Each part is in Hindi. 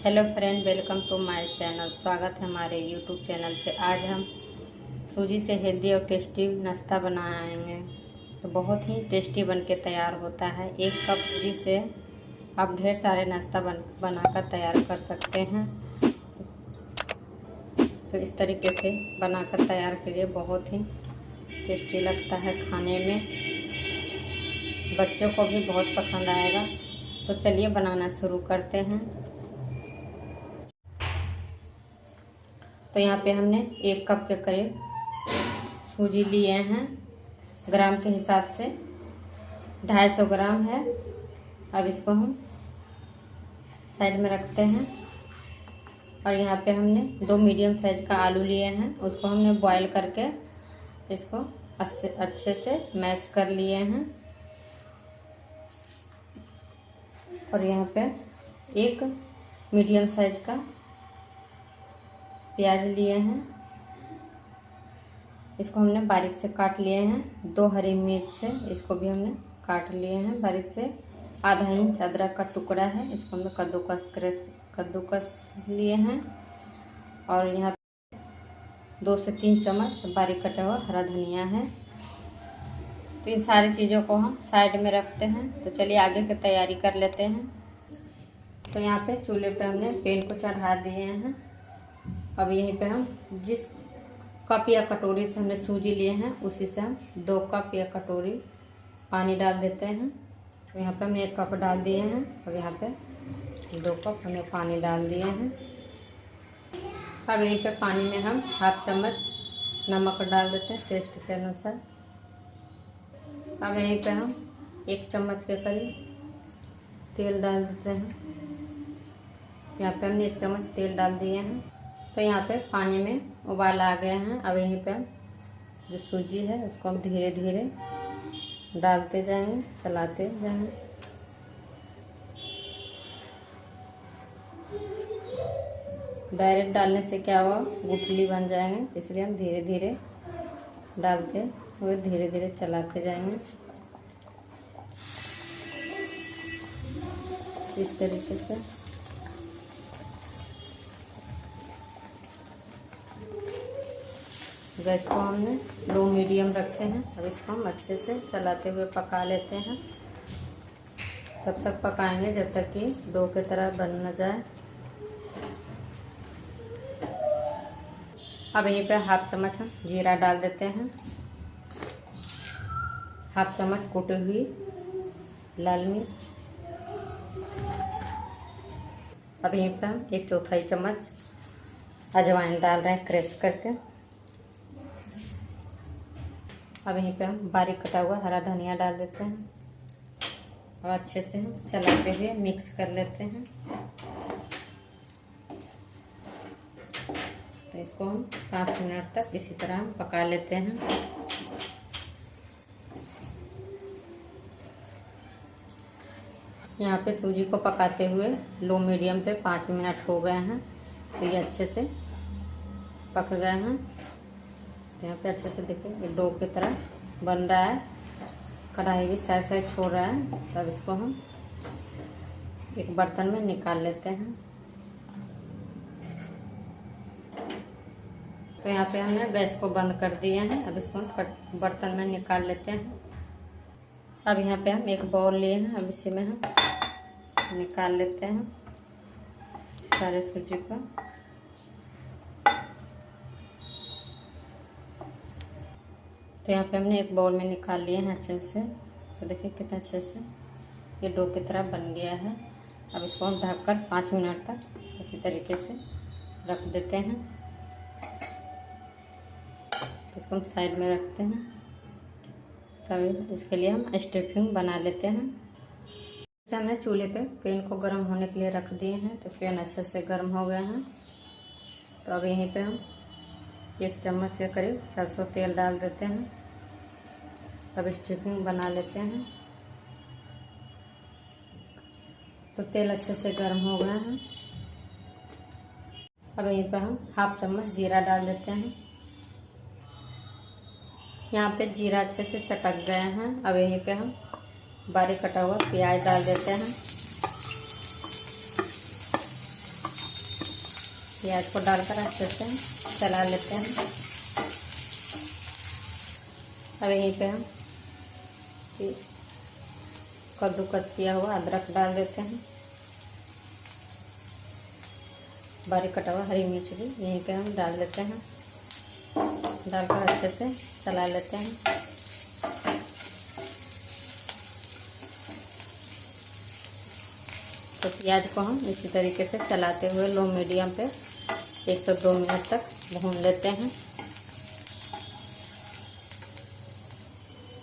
Hello friend, welcome to my channel. स्वागत है हमारे यूट्यूब चैनल पे। आज हम सूजी से हेल्दी और टेस्टी नाश्ता बनाएंगे। तो बहुत ही टेस्टी बन के तैयार होता है। 1 कप सूजी से आप ढेर सारे नाश्ता बनाकर तैयार कर सकते हैं। तो इस तरीके से बनाकर तैयार कीजिए, बहुत ही टेस्टी लगता है खाने में। बच्चों को भी बहुत पसंद आएगा। तो चलिए बनाना शुरू करते हैं। तो यहाँ पे हमने 1 कप के करीब सूजी लिए हैं। ग्राम के हिसाब से 250 ग्राम है। अब इसको हम साइड में रखते हैं। और यहाँ पे हमने 2 मीडियम साइज का आलू लिए हैं। उसको हमने बॉईल करके इसको अच्छे से मैश कर लिए हैं। और यहाँ पे 1 मीडियम साइज का प्याज लिए हैं। इसको हमने बारीक से काट लिए हैं। 2 हरी मिर्च है, इसको भी हमने काट लिए हैं बारीक से। आधा इंच अदरक का टुकड़ा है, इसको हमने कद्दूकस लिए हैं। और यहाँ 2 से 3 चम्मच बारीक कटा हुआ हरा धनिया है। तो इन सारी चीज़ों को हम साइड में रखते हैं। तो चलिए आगे की तैयारी कर लेते हैं। तो यहाँ पे चूल्हे पे हमने पैन को चढ़ा दिए हैं। अब यहीं पे हम जिस कप या कटोरी से हमने सूजी लिए हैं, उसी से हम 2 कप या कटोरी पानी डाल देते हैं। तो यहाँ पे हमने 1 कप डाल दिए हैं। अब यहाँ पे 2 कप हमने पानी डाल दिए हैं। अब यहीं पे पानी में हम 1/2 चम्मच नमक डाल देते हैं टेस्ट के अनुसार। अब यहीं पे हम 1 चम्मच के करीब तेल डाल देते हैं। यहाँ पे हमने 1 चम्मच तेल डाल दिए हैं। तो यहाँ पे पानी में उबाल आ गए हैं। अब यहीं पे हम जो सूजी है उसको हम धीरे धीरे डालते जाएंगे, चलाते जाएंगे। डायरेक्ट डालने से क्या होगा, गुठली बन जाएंगे। इसलिए हम धीरे धीरे डालते हुए धीरे धीरे चलाते जाएंगे। इस तरीके से गैस को हमने लो मीडियम रखे हैं। अब इसको हम अच्छे से चलाते हुए पका लेते हैं। तब तक पकाएंगे जब तक कि डो की तरह बन न जाए। अब यहीं पे 1/2 चम्मच हम जीरा डाल देते हैं। 1/2 चम्मच कुटी हुई लाल मिर्च। अब यहीं पे हम 1/4 चम्मच अजवाइन डाल रहे हैं क्रश करके। अब यहीं पे हम बारीक कटा हुआ हरा धनिया डाल देते हैं। और अच्छे से हम चलाते हुए मिक्स कर लेते हैं। तो इसको हम 5 मिनट तक इसी तरह हम पका लेते हैं। यहाँ पे सूजी को पकाते हुए लो मीडियम पे 5 मिनट हो गए हैं। तो ये अच्छे से पक गए हैं। तो यहाँ पे अच्छे से देखिए ये डो की तरह बन रहा है। कढ़ाई भी साइड साइड छोड़ रहा है। तब इसको हम एक बर्तन में निकाल लेते हैं। तो यहाँ पे हमने गैस को बंद कर दिए हैं। अब इसको हम बर्तन में निकाल लेते हैं। अब यहाँ पे हम एक बाउल लिए हैं। अब इसी में हम निकाल लेते हैं सारे सूजी को। तो यहाँ पे हमने एक बाउल में निकाल लिए हैं अच्छे से। तो देखिए कितना अच्छे से ये डो की तरह बन गया है। अब इसको हम ढककर 5 मिनट तक इसी तरीके से रख देते हैं। तो इसको हम साइड में रखते हैं। तब इसके लिए हम स्टफिंग बना लेते हैं। जैसे हमने चूल्हे पे पैन को गर्म होने के लिए रख दिए हैं। तो पैन अच्छे से गर्म हो गए हैं। तो अब यहीं पे हम 1 चम्मच के करीब सरसों तेल डाल देते हैं। अब स्टफिंग बना लेते हैं। तो तेल अच्छे से गर्म हो गया है। अब यहीं पे हम 1/2 चम्मच जीरा डाल देते हैं। यहाँ पे जीरा अच्छे से चटक गए हैं। अब यहीं पे हम बारीक कटा हुआ प्याज डाल देते हैं। प्याज को डालकर अच्छे से चला लेते हैं। अब यहीं पे हम कद्दूकस किया हुआ अदरक डाल देते हैं। बारीक कटा हुआ हरी मिर्च भी यहीं पे हम डाल देते हैं। डालकर अच्छे से चला लेते हैं। तो प्याज को हम इसी तरीके से चलाते हुए लो मीडियम पे 1 से 2 मिनट तक भून लेते हैं।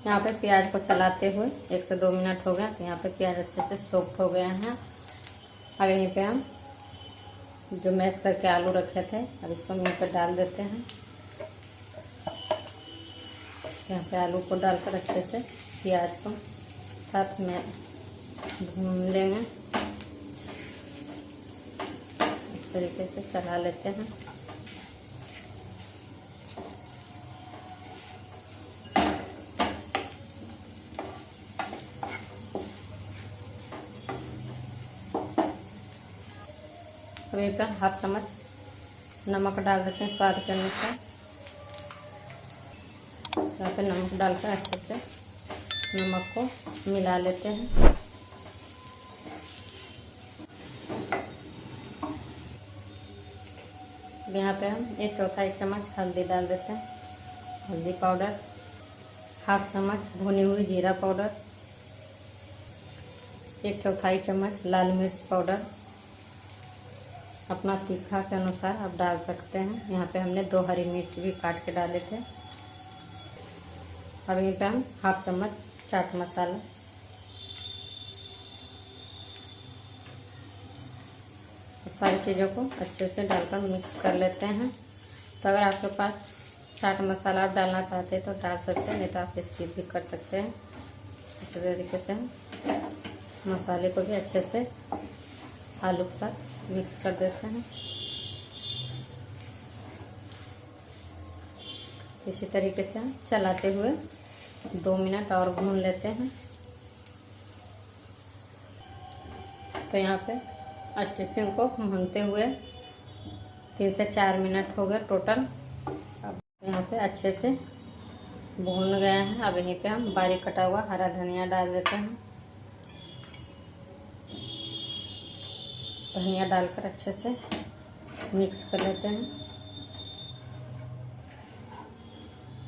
यहाँ पे प्याज को चलाते हुए 1 से 2 मिनट हो गया। तो यहाँ पे प्याज अच्छे से सॉफ्ट हो गए हैं। अब यहीं पे हम जो मैश करके आलू रखे थे अब इसको यहीं पे डाल देते हैं। यहाँ पे आलू को डालकर अच्छे से प्याज को साथ में भून लेंगे। इस तरीके से चला लेते हैं। अब यहाँ पे 1/2 चम्मच नमक डाल देते हैं स्वाद के अनुसार। यहाँ पे नमक डालकर अच्छे से नमक को मिला लेते हैं। अब यहाँ पे हम 1/4 चम्मच हल्दी डाल देते हैं। हल्दी पाउडर, 1/2 चम्मच भुनी हुई जीरा पाउडर, 1/4 चम्मच लाल मिर्च पाउडर। अपना तीखा के अनुसार आप डाल सकते हैं। यहाँ पे हमने 2 हरी मिर्च भी काट के डाले थे। अब यहीं पे हम 1/2 चम्मच चाट मसाला, सारी चीज़ों को अच्छे से डालकर मिक्स कर लेते हैं। तो अगर आपके पास चाट मसाला आप डालना चाहते हैं तो डाल सकते हैं, नहीं तो आप स्किप भी कर सकते हैं। इसी तरीके से हम मसाले को भी अच्छे से आलू के साथ मिक्स कर देते हैं। इसी तरीके से हम चलाते हुए 2 मिनट और भून लेते हैं। तो यहाँ पे स्टफिंग को भूनते हुए 3 से 4 मिनट हो गए टोटल। अब यहाँ पे अच्छे से भून गए हैं। अब यहीं पे हम बारीक कटा हुआ हरा धनिया डाल देते हैं। धनिया डालकर अच्छे से मिक्स कर लेते हैं।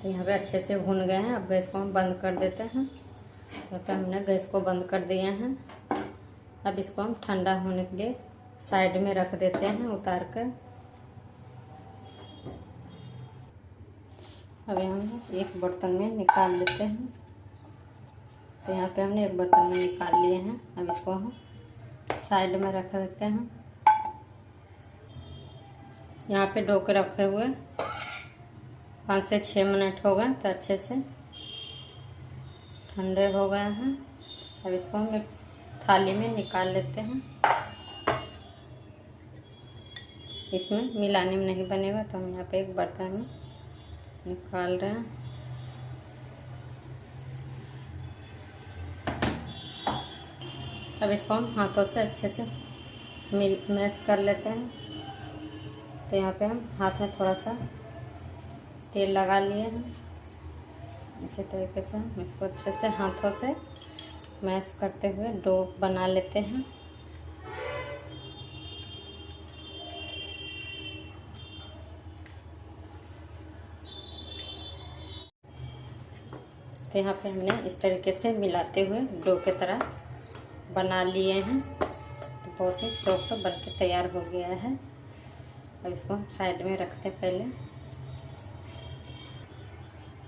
तो यहाँ पे अच्छे से भून गए हैं। अब गैस को हम बंद कर देते हैं। यहाँ पे हमने गैस को बंद कर दिए हैं। अब इसको हम ठंडा होने के लिए साइड में रख देते हैं उतार कर। अब हम एक बर्तन में निकाल लेते हैं। तो यहाँ पे हमने एक बर्तन में निकाल लिए हैं। अब इसको हम साइड में रख देते हैं। यहाँ पे डो के रखे हुए 5 से 6 मिनट हो गए। तो अच्छे से ठंडे हो गए हैं। अब इसको हम एक थाली में निकाल लेते हैं। इसमें मिलाने में नहीं बनेगा तो हम यहाँ पे एक बर्तन में निकाल रहे हैं। अब इसको हम हाथों से अच्छे से मैश कर लेते हैं। तो यहाँ पे हम हाथ में थोड़ा सा तेल लगा लिए हैं। इसी तरीके से हम इसको अच्छे से हाथों से मैश करते हुए डो बना लेते हैं। तो यहाँ पे हमने इस तरीके से मिलाते हुए डो की तरह बना लिए हैं। तो बहुत ही सॉफ्ट बन के तैयार हो गया है। अब इसको हम साइड में रखते हैं पहले।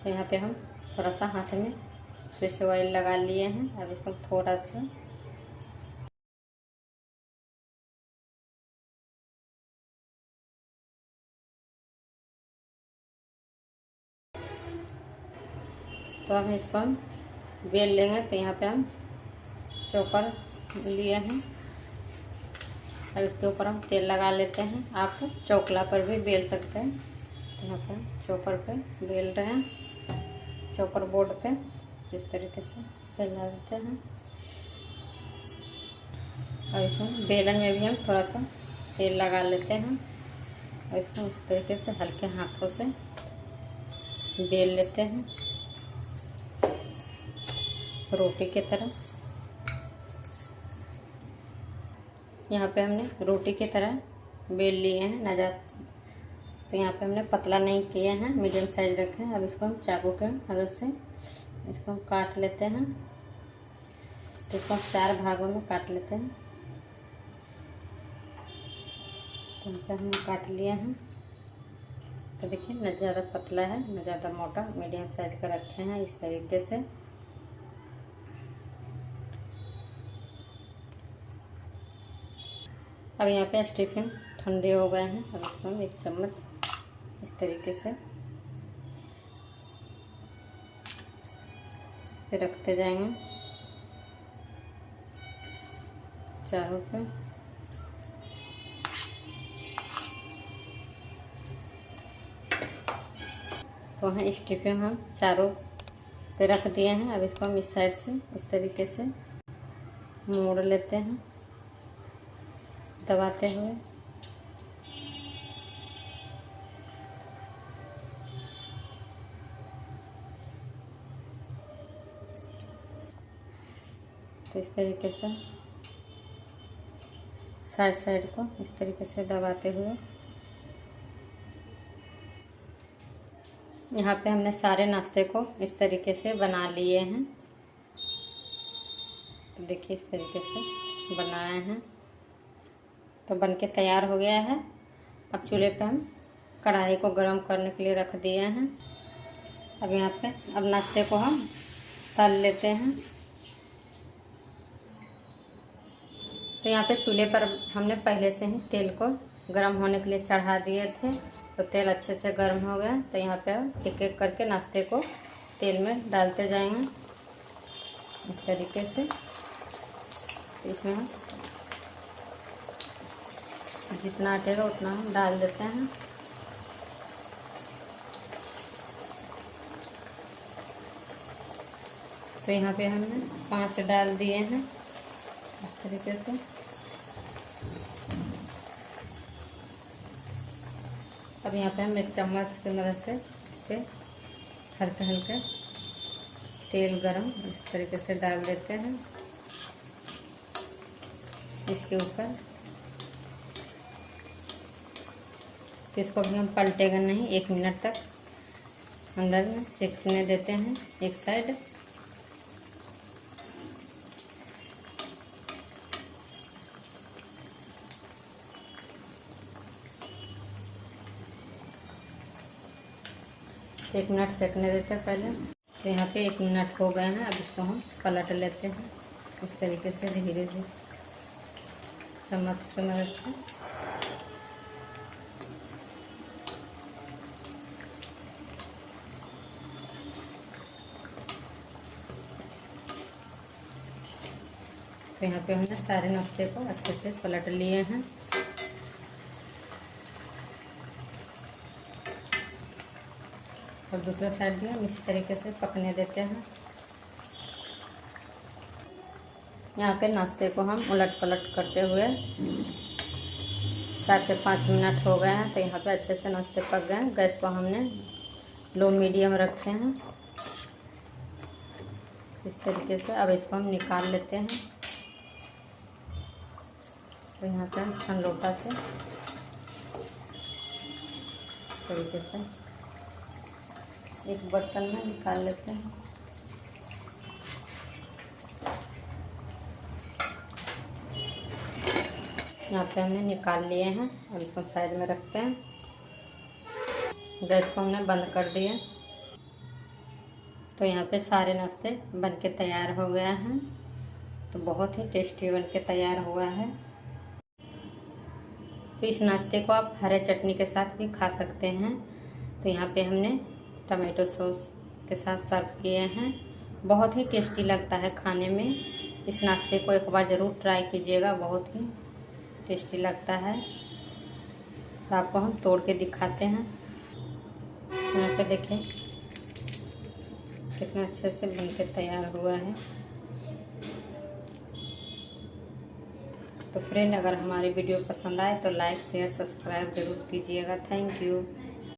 तो यहाँ पे हम थोड़ा सा हाथ में फिश ऑयल लगा लिए हैं। अब इसको थोड़ा सा तो अब इसको हम बेल लेंगे। तो यहाँ पे हम चॉपर लिए हैं। अब इसके ऊपर हम तेल लगा लेते हैं। आप चौकला पर भी बेल सकते हैं। तो यहाँ पे हम चॉपर पे बेल रहे हैं, चॉपर बोर्ड पे इस तरीके से फैला देते हैं। और इसमें बेलन में भी हम थोड़ा सा तेल लगा लेते हैं। और इसको इस तरीके से हल्के हाथों से बेल लेते हैं रोटी की तरह। यहाँ पे हमने रोटी की तरह बेल लिए हैं ना तो यहाँ पे हमने पतला नहीं किए हैं, मीडियम साइज रखे हैं। अब इसको हम चाकू के मदद से इसको हम काट लेते हैं। तो इसको हम 4 भागों में काट लेते हैं। तो यहाँ पे हमने काट लिया है। तो देखिए न ज़्यादा पतला है न ज़्यादा मोटा, मीडियम साइज का रखे हैं इस तरीके से। अब यहाँ पे स्टफिंग ठंडे हो गए हैं। अब इसको हम 1 चम्मच इस तरीके से फिर रखते जाएंगे चारों पे। तो हाँ स्टफिंग हम चारों पे रख दिए हैं। अब इसको हम इस साइड से इस तरीके से मोड़ लेते हैं दबाते हुए। तो इस तरीके से साइड को इस तरीके से दबाते हुए यहाँ पे हमने सारे नाश्ते को इस तरीके से बना लिए हैं। तो देखिए इस तरीके से बनाए हैं। तो बनके तैयार हो गया है। अब चूल्हे पे हम कढ़ाई को गरम करने के लिए रख दिए हैं। अब यहाँ पे अब नाश्ते को हम तल लेते हैं। तो यहाँ पे चूल्हे पर हमने पहले से ही तेल को गरम होने के लिए चढ़ा दिए थे। तो तेल अच्छे से गर्म हो गया। तो यहाँ पे एक एक करके नाश्ते को तेल में डालते जाएंगे इस तरीके से। इसमें हम जितना अटेगा उतना हम डाल देते हैं। तो यहाँ पे हमने 5 डाल दिए हैं इस तरीके से। अब यहाँ पे हम 1 चम्मच की मदद से इस पर हल्का हल्का तेल गरम इस तरीके से डाल देते हैं इसके ऊपर। तो इसको भी हम पलटेगा नहीं, 1 मिनट तक अंदर में सेकने देते हैं एक साइड। तो 1 मिनट सेकने देते हैं पहले। तो यहाँ पे 1 मिनट हो गए हैं। अब इसको हम पलट लेते हैं इस तरीके से धीरे धीरे चम्मच की मदद से। तो यहाँ पे हमने सारे नाश्ते को अच्छे से पलट लिए हैं। और दूसरा साइड भी हम इसी तरीके से पकने देते हैं। यहाँ पे नाश्ते को हम उलट पलट करते हुए 4 से 5 मिनट हो गए हैं। तो यहाँ पे अच्छे से नाश्ते पक गए हैं। गैस को हमने लो मीडियम रखे हैं इस तरीके से। अब इसको हम निकाल लेते हैं। तो यहाँ पे हम छन्नोटा से इस तरीके से एक बर्तन में निकाल लेते हैं। यहाँ पे हमने निकाल लिए हैं। अब इसको साइड में रखते हैं। गैस को हमने बंद कर दिया। तो यहाँ पे सारे नाश्ते बनके तैयार हो गया हैं। तो बहुत ही टेस्टी बनके तैयार हुआ है। तो इस नाश्ते को आप हरे चटनी के साथ भी खा सकते हैं। तो यहाँ पे हमने टमाटो सॉस के साथ सर्व किए हैं। बहुत ही टेस्टी लगता है खाने में। इस नाश्ते को एक बार ज़रूर ट्राई कीजिएगा, बहुत ही टेस्टी लगता है। तो आपको हम तोड़ के दिखाते हैं। यहाँ पे देखिए कितना अच्छे से बनके तैयार हुआ है। तो फ्रेंड, अगर हमारी वीडियो पसंद आए तो लाइक शेयर सब्सक्राइब जरूर कीजिएगा। Thank you.